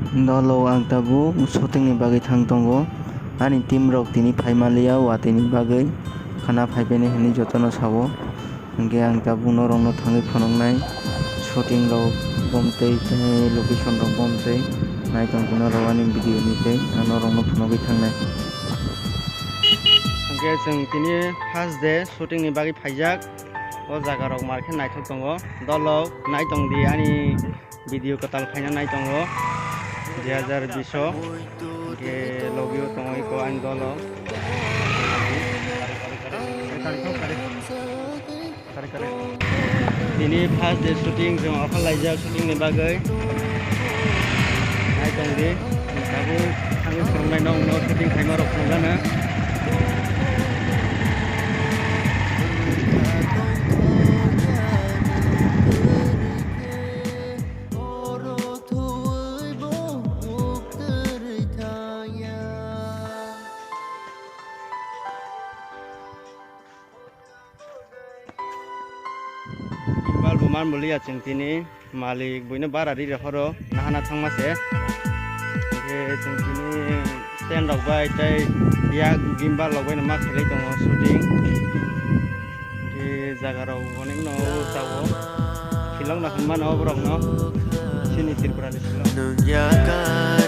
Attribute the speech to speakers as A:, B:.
A: Dolo ang tabu shooting ni bagai thang tongo ani team rok tini phaimaliya watini bagai khana phaibene hini jotono sabo hingke ang tabu norong no thangai phonoknai shooting rok bomtei tei location rok bomtei naitong tino rawani video ni tei norong no phonogoi thangnai hingke jeng tini first day shooting ni bagai phaijak o jaga rok markhe naithok tongo dolo naitong di ani video kotal phaina naitongo 2020 ke logio tongo iko an dolo ini first day shooting jeng akan laijak shooting ni bagai naitong di kabu tangi phongnai nong no shooting khaima rok phonglana Imbal buman mulia jeng tini malik buino barari rehoro nahana thangmase ke jeng tini stand rok bai tei yak gimbal rok bai ma khelai tongo shooting ke jaga rok onek no tawo khilong na hanma no borok no sini tirpura ni silong